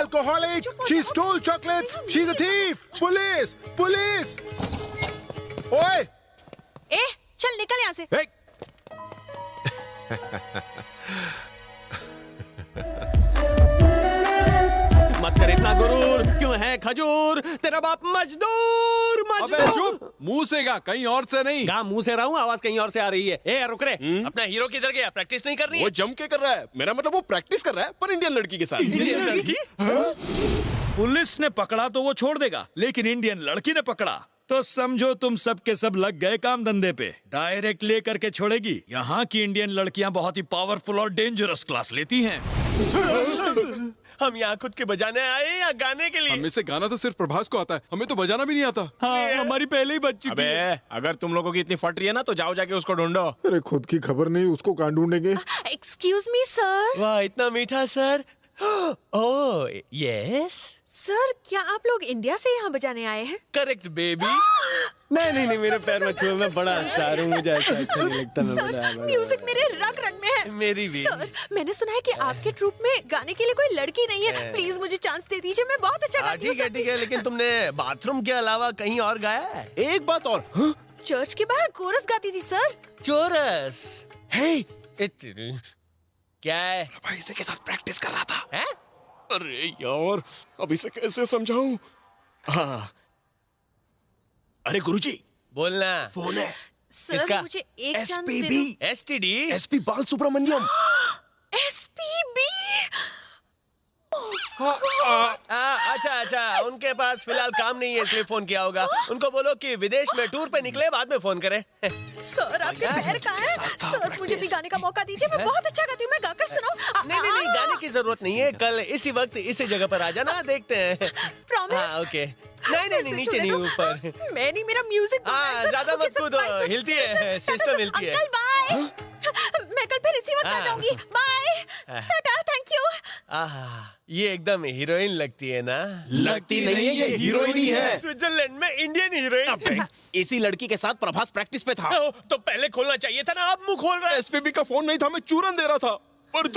alcoholic. She stole chocolates. She's a thief. Police! Police! ओए! ए, चल निकल यहाँ से। Hey! मत कर इतना गुरूर, क्यों है खजूर? तेरा बाप मजदूर अबे चुप! मुंह से गा, कहीं और से नहीं। गा मुंह से रहा हूँ, आवाज कहीं और से आ रही है। ए रुक रे, अपना हीरो किधर गया? प्रैक्टिस नहीं करनी है? वो जम के कर रहा है। मेरा मतलब वो प्रैक्टिस कर रहा है, पर इंडियन लड़की के साथ। इंडियन लड़की? पुलिस ने पकड़ा तो वो छोड़ देगा, लेकिन इंडियन लड़की ने पकड़ा तो समझो तुम सब के सब लग गए काम धंधे पे। डायरेक्ट लेकर के छोड़ेगी। यहाँ की इंडियन लड़कियाँ बहुत ही पावरफुल और डेंजरस क्लास लेती हैं। हम यहाँ खुद के बजाने आए या गाने के लिए? हमें से गाना तो सिर्फ प्रभास को आता है, हमें तो बजाना भी नहीं आता। हाँ, हमारी पहले ही बच चुकी है। अबे अगर तुम लोगों की इतनी फट रही है ना, तो जाओ जाके उसको ढूंढो। अरे खुद की खबर नहीं, उसको कहाँ ढूंढेंगे? Excuse me sir. वाह इतना मीठा सर। ओह यस सर, क्या आप लोग इंडिया से यहाँ बजाने आए हैं? Correct baby. नहीं मेरे पैर में छुओ, मैं बड़ा स्टार हूँ, मुझे ऐसा अच्छा नहीं लगता। मैं सर, म्यूजिक मेरे रग रग में है। मेरी भी। सर, मैंने सुना है कि आपके ट्रूप में गाने के लिए कोई लड़की नहीं है। प्लीज मुझे चांस दे दीजिए, मैं बहुत अच्छा गाती हूँ। ठीक है, लेकिन तुमने बाथरूम के अलावा कहीं और गाया है? एक बात और, चर्च के बाहर कोरस गाती थी सर। चोरस। हे क्या है? भाई इसे के साथ प्रैक्टिस कर रहा था। हैं? अरे यार, अब इसे कैसे समझाऊं? हाँ। अरे गुरुजी, बोलना। फोन है। सर, किसका? मुझे एक चांस दे SPB। दो। STD? SP बाल सुब्रमण्यम। SPB। अच्छा, उनके पास फिलहाल काम नहीं है इसलिए फोन किया होगा। उनको बोलो कि विदेश में टूर पे निकले, बाद में फोन करे। सर, आपके पैर कहाँ हैं? सर, मुझे भी गाने का मौका दीजिए, मैं बहुत अच्छा गाती हूँ, मैं गाकर सुनाऊं? नहीं, गाने की जरूरत नहीं है। कल इसी वक्त इसी जगह पर आ जाना, देखते हैं। प्रॉमिस? हाँ ओके। नहीं, नीचे नहीं, ऊपर। मैं नहीं, मेरा म्यूजिक। हाँ, ज्यादा मत कूदो, हिलती है, सिस्टम हिलती है। Uncle bye. मैं कल फिर इसी वक्त आ जाऊंगी। Bye, tata, thank you. ये एकदम हीरोइन लगती है ना? लगती नहीं है, ये हीरोइन ही है। स्विट्जरलैंड में इंडियन हीरोइन। इसी लड़की के साथ प्रभास प्रैक्टिस पे था। तो पहले खोलना चाहिए था ना, अब मुंह खोल रहा है। SPB का फोन नहीं था, मैं चूरन दे रहा था। पर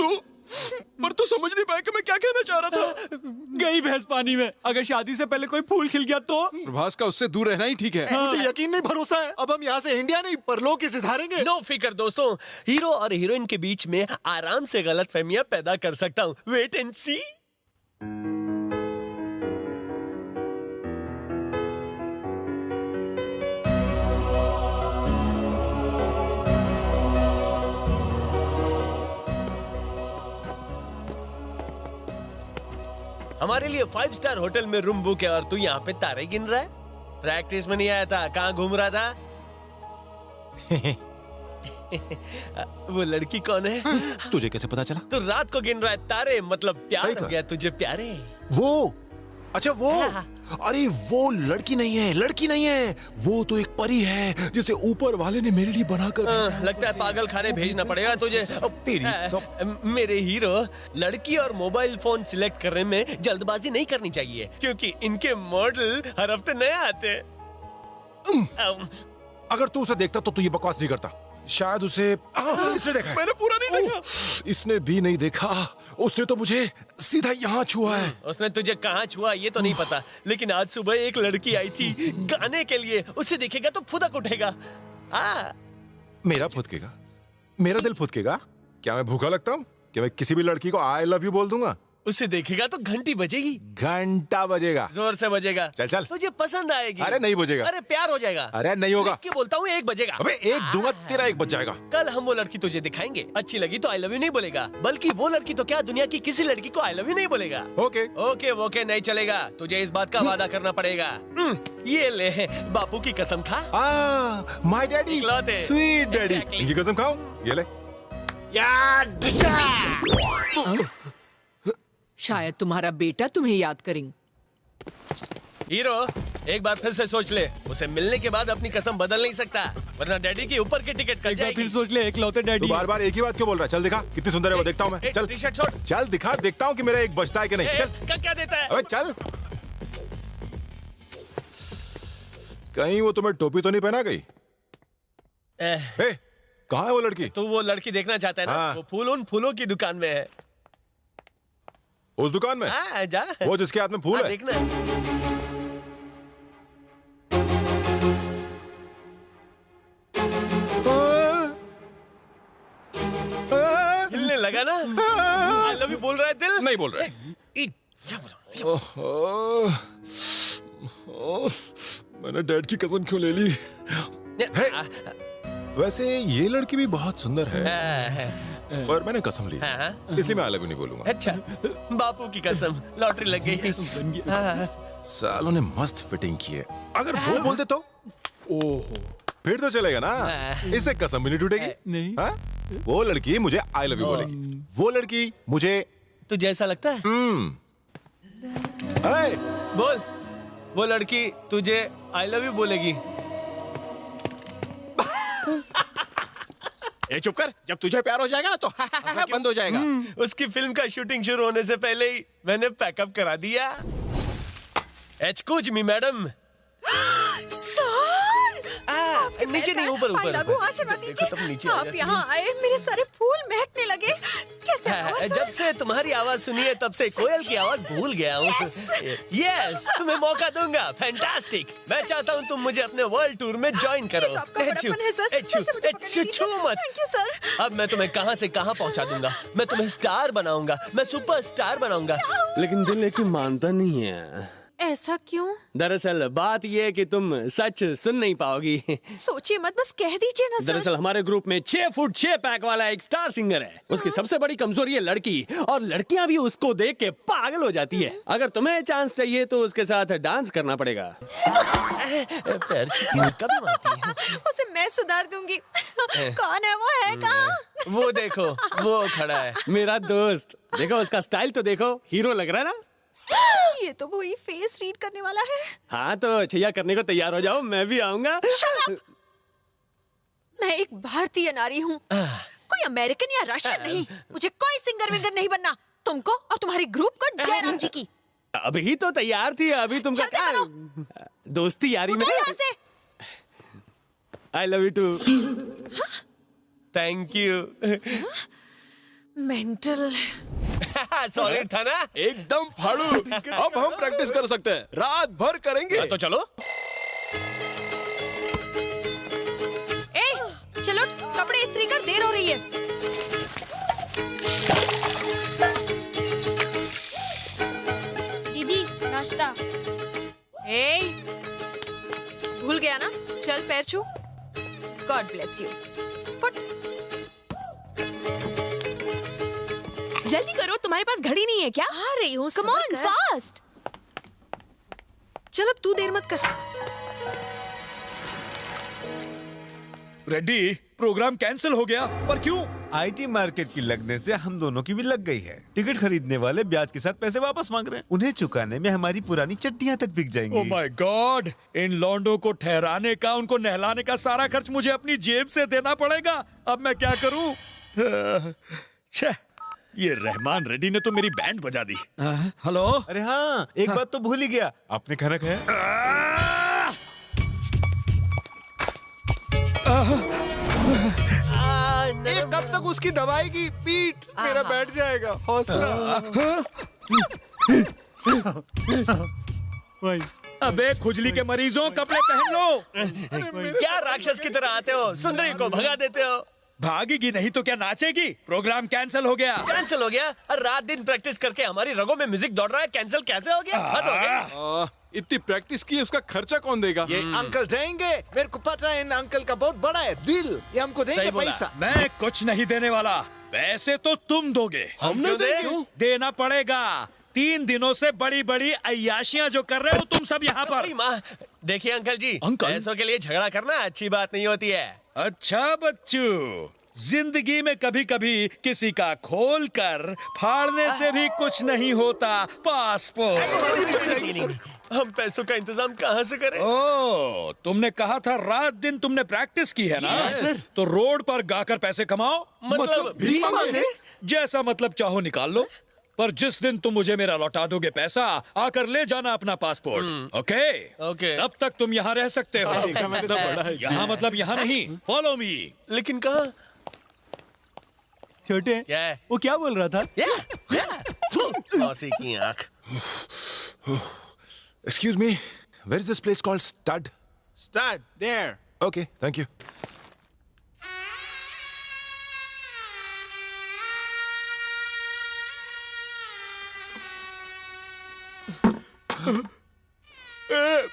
तू समझ नहीं पाया कि मैं क्या कहना चाह रहा था। गई भैंस पानी में। अगर शादी से पहले कोई फूल खिल गया तो? प्रभास का उससे दूर रहना ही ठीक है। मुझे यकीन नहीं, भरोसा है। अब हम यहाँ से इंडिया नहीं, परलोक ही सिधारेंगे। नो फिकर दोस्तों, हीरो और हीरोइन के बीच में आराम से गलतफहमियां पैदा कर सकता हूँ। वेट एंड सी। हमारे लिए 5 स्टार होटल में रूम बुक है और तू यहाँ पे तारे गिन रहा है? प्रैक्टिस में नहीं आया था, कहाँ घूम रहा था? वो लड़की कौन है? तुझे कैसे पता चला? तू रात को गिन रहा है तारे, मतलब प्यार हो गया तुझे प्यारे। वो अच्छा वो अरे वो लड़की नहीं है, वो तो एक परी है जिसे ऊपर वाले ने मेरे लिए बनाकर भेजा। लगता है पागल खाने भेजना पड़ेगा तुझे। तेरी तो मेरे हीरो, लड़की और मोबाइल फोन सिलेक्ट करने में जल्दबाजी नहीं करनी चाहिए, क्योंकि इनके मॉडल हर हफ्ते नए आते हैं। अगर तू उसे देखता तो तू ये बकवास नहीं करता। शायद उसे इसने देखा है। मैंने पूरा नहीं देखा। इसने भी नहीं देखा। उसने तो मुझे सीधा यहाँ छुआ है। उसने तुझे कहाँ छुआ ये तो नहीं पता, लेकिन आज सुबह एक लड़की आई थी गाने के लिए। उसे देखेगा तो फुदक उठेगा। मेरा फुदकेगा? मेरा दिल फुदकेगा? क्या मैं भूखा लगता हूँ? क्या मैं किसी भी लड़की को आई लव यू बोल दूंगा? उसे देखेगा तो घंटी बजेगी। घंटा बजेगा। जोर से बजेगा। चल तुझे पसंद आएगी। अरे नहीं बजेगा। अरे प्यार हो जाएगा। अरे नहीं होगा। क्यों बोलता हूँ, 1 बजेगा। अबे 1 दूंगा, तेरा 1 बज जाएगा। कल हम वो लड़की तुझे दिखाएंगे। अच्छी लगी तो आई लव यू नहीं बोलेगा, बल्कि वो लड़की तो क्या, दुनिया की किसी लड़की को आई लव यू नहीं बोलेगा। ओके नहीं चलेगा। तुझे इस बात का वादा करना पड़ेगा। ये ले, बापू की कसम खा। My daddy, sweet daddy. इनकी कसम खाओ। ये ले। शायद तुम्हारा बेटा तुम्हें याद करेंगे। हीरो, एक बार फिर से सोच ले। उसे मिलने के बाद अपनी कसम बदल नहीं सकता, वरना डैडी की ऊपर की टिकट कट जाएगी। फिर सोच ले, इकलौते डैडी। तू बार-बार एक ही बात क्यों बोल रहा है? चल दिखा, कितनी सुंदर है वो, देखता हूँ मैं। चल टी-शर्ट छोड़। चल दिखा, देखता हूँ कि मेरा 1 बचता है कि नहीं। चल। क्या देता है? अबे चल। कहीं वो तुम्हें टोपी तो नहीं पहना गई? कहाँ है वो लड़की? तू वो लड़की देखना चाहता है ना? हाँ। वो फूल उन फूलों की दुकान में है। उस दुकान में? हाँ, जा। वो जिसके हाथ में फूल है? देखना। हिलने लगा ना? आई लव यू बोल रहा है दिल? नहीं बोल रहा है। मैंने डैड की कसम क्यों ले ली? वैसे ये लड़की भी बहुत सुंदर है, पर मैंने कसम ली, इसलिए मैं आई लव यू नहीं बोलूंगा। अच्छा, बापू की कसम, लॉटरी लग गई। सालों ने मस्त फिटिंग की है। अगर वो बोल दे तो ओहो, फिर तो चलेगा ना, इससे कसम भी नहीं टूटेगी। नहीं। हाँ? वो लड़की मुझे आई लव यू बोलेगी, वो लड़की मुझे। तुझे ऐसा लगता है? hey! बोल, वो लड़की तुझे आई लव यू बोलेगी। ए चुप कर, जब तुझे प्यार हो जाएगा ना तो बंद हो जाएगा। उसकी फिल्म का शूटिंग शुरू होने से पहले ही मैंने पैकअप करा दिया। Excuse me madam. नीचे नहीं, ऊपर ऊपर। लागू आशीर्वाद देखो तुम नीचे दीजिए। आ आप जाती। यहाँ आए, मेरे सारे फूल महकने लगे। कैसे हुआ, सर? जब से तुम्हारी आवाज सुनी है तब से कोयल की आवाज भूल गया हूँ। यस, तुम्हें मौका दूंगा। फैंटास्टिक। मैं चाहता हूँ तुम मुझे अपने वर्ल्ड टूर में ज्वाइन करो। ये तो आपका बड़प्पन है, सर। वैसे मुझे पकड़ लीजिए। छू मत। Thank you, sir. अब मैं तुम्हें कहां से कहां पहुंचा दूंगा। मैं तुम्हें स्टार बनाऊंगा, मैं सुपर स्टार बनाऊंगा। लेकिन दिल एक मानता नहीं है। ऐसा क्यों? दरअसल बात ये है कि तुम सच सुन नहीं पाओगी। सोचिए मत, बस कह दीजिए ना, सर। दरअसल हमारे ग्रुप में 6 फुट 6 पैक वाला एक स्टार सिंगर है। उसकी सबसे बड़ी कमजोरी है लड़की, और लड़कियां भी उसको देख के पागल हो जाती है। अगर तुम्हें चांस चाहिए तो उसके साथ डांस करना पड़ेगा। पैर कभी मारती है। उसे मैं सुधार दूंगी। कौन है वो, है कहाँ? वो देखो, वो खड़ा है। मेरा दोस्त, देखो उसका स्टाइल तो देखो, हीरो लग रहा है ना? ये तो वही फेस रीड करने वाला है। हाँ तो छैया करने को तैयार हो जाओ, मैं भी आऊंगा। मैं एक भारतीय नारी हूँ, कोई अमेरिकन या रशियन नहीं। मुझे कोई सिंगर विंगर नहीं बनना। तुमको और तुम्हारे ग्रुप को जयराम जी की। अभी तो तैयार थी, अभी तुमका जल्दी क्या? करो। दोस्ती यारी में। यहाँ से। I love you too. Thank you. Mental. Solid था ना? एकदम फाड़ू। अब हम प्रैक्टिस कर सकते हैं, रात भर करेंगे। तो चलो। ए, चलो कपड़े इस्त्री कर, देर हो रही है। दीदी नाश्ता। ए, भूल गया ना? चल पैर छू। God bless you. फुट। जल्दी करो, तुम्हारे पास घड़ी नहीं है क्या? आ रही हूँ। Come on fast. चल अब तू देर मत कर। रेड्डी, प्रोग्राम कैंसिल हो गया, पर क्यों? आईटी मार्केट की लगने से हम दोनों की भी लग गई है। टिकट खरीदने वाले ब्याज के साथ पैसे वापस मांग रहे हैं। उन्हें चुकाने में हमारी पुरानी चड्डियां तक बिक जाएंगी। ओह माय गॉड, इन लौंडों को ठहराने का, उनको नहलाने का सारा खर्च मुझे अपनी जेब से देना पड़ेगा। अब मैं क्या करूं? छह, ये रहमान रेड्डी ने तो मेरी बैंड बजा दी। हेलो। अरे हाँ, एक बात तो भूल ही गया, आपने खाना खाया? कब तक उसकी दवाई की पीठ मेरा बैठ जाएगा। हौसला। अबे खुजली के मरीजों, कपड़े पहन लो। क्या राक्षस की तरह आते हो, सुंदरी को भगा देते हो। भागेगी नहीं तो क्या नाचेगी? प्रोग्राम कैंसिल हो गया। कैंसिल हो गया? और रात दिन प्रैक्टिस करके हमारी रगों में म्यूजिक दौड़ रहा है, कैंसिल कैसे हो गया? हद हो गई। इतनी प्रैक्टिस की, उसका खर्चा कौन देगा? ये अंकल देंगे। मेरे को पता है इन अंकल का बहुत बड़ा है दिल, ये हमको देंगे सही बोला। पैसा। मैं कुछ नहीं देने वाला, पैसे तो तुम दोगे। हम क्यों दें? देना पड़ेगा। 3 दिनों से बड़ी बड़ी अय्याशियां जो कर रहे हो तुम सब यहाँ पर। अरे माँ, देखिए अंकल जी, अंकल? पैसों के लिए झगड़ा करना अच्छी बात नहीं होती है। अच्छा बच्चू, जिंदगी में कभी कभी किसी का खोल कर फाड़ने से भी कुछ नहीं होता। पासपोर्ट। हम पैसों का इंतजाम कहाँ से करें? ओ, तुमने कहा था रात दिन तुमने प्रैक्टिस की है ना? तो रोड पर गाकर पैसे कमाओ। मतलब भीख मांगे? जैसा मतलब चाहो निकाल लो, पर जिस दिन तुम मुझे मेरा लौटा दोगे पैसा, आकर ले जाना अपना पासपोर्ट। ओके? ओके। तब तक तुम यहाँ रह सकते हो। यहाँ मतलब यहाँ नहीं। Follow me. लेकिन कहाँ? छोटे क्या है? वो क्या बोल रहा था? मौसी की आंख। Excuse me, where is this place called Stud? Start there. Okay, thank you.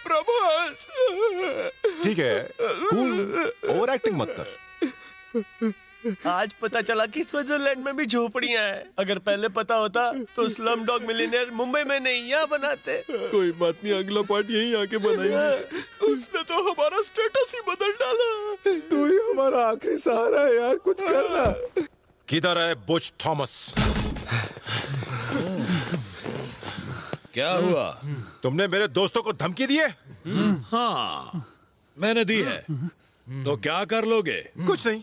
Prabhas. ठीक है, कूल, ओवर एक्टिंग मत कर। आज पता चला कि स्विट्जरलैंड में भी झोपड़ियां हैं। अगर पहले पता होता तो स्लम डॉग मिलियनेयर मुंबई में नहीं यहाँ बनाते। कोई बात नहीं, अगला पार्ट यहीं आके बनाएंगे। उसने तो हमारा स्टेटस ही बदल डाला। तू ही हमारा आखिरी सहारा है यार, कुछ करना। किधर है बुच थॉमस? क्या हुआ? तुमने मेरे दोस्तों को धमकी दी है? हाँ, मैंने दी है। तो क्या कर लोगे? कुछ नहीं।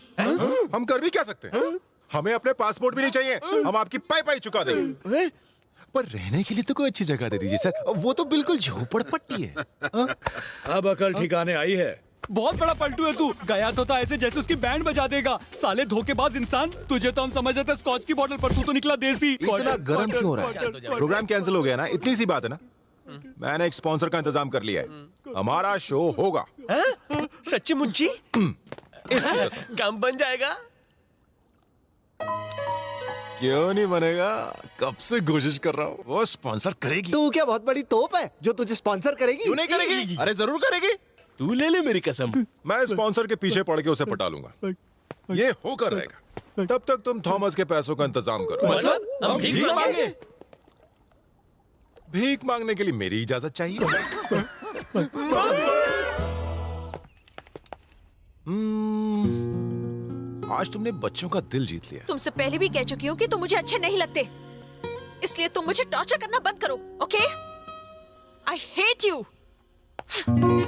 हम कर भी क्या सकते हैं? हमें अपने पासपोर्ट भी नहीं चाहिए। हम आपकी पाई चुका देंगे। पर रहने के लिए तो कोई अच्छी जगह दे दीजिए सर। वो तो बिल्कुल झोपड़पट्टी है। अब अकल ठिकाने आई है। बहुत बड़ा पलटू है तू। गया तो था ऐसे जैसे उसकी बैंड बजा देगा। साले धोखेबाज इंसान। तुझे तो हम समझ रहे थे स्कॉच की बोतल, पर तू तो निकला देसी। इतना गर्म क्यों हो रहा है? प्रोग्राम कैंसिल हो गया ना, इतनी सी बात है ना। मैंने एक स्पॉन्सर का इंतजाम कर लिया है। हमारा शो होगा। सच्ची मुच्ची? काम बन जाएगा? क्यों नहीं बनेगा? कब से कोशिश कर रहा हूँ। वो स्पॉन्सर करेगी। तू क्या बहुत बड़ी तोप है जो तुझे स्पॉन्सर करेगी? क्यों नहीं करेगी? अरे जरूर करेगी। तू ले ले मेरी कसम। मैं स्पॉन्सर के पीछे पड़ के उसे पटा लूंगा। ये होकर रहेगा। तब तक तुम थॉमस के पैसों का इंतजाम करो। मतलब हम भीख मांगे? भीख मांगने के लिए मेरी इजाजत चाहिए। आज तुमने बच्चों का दिल जीत लिया। तुमसे पहले भी कह चुकी हूँ कि तुम मुझे अच्छे नहीं लगते, इसलिए तुम मुझे टॉर्चर करना बंद करो, ओके? I hate you.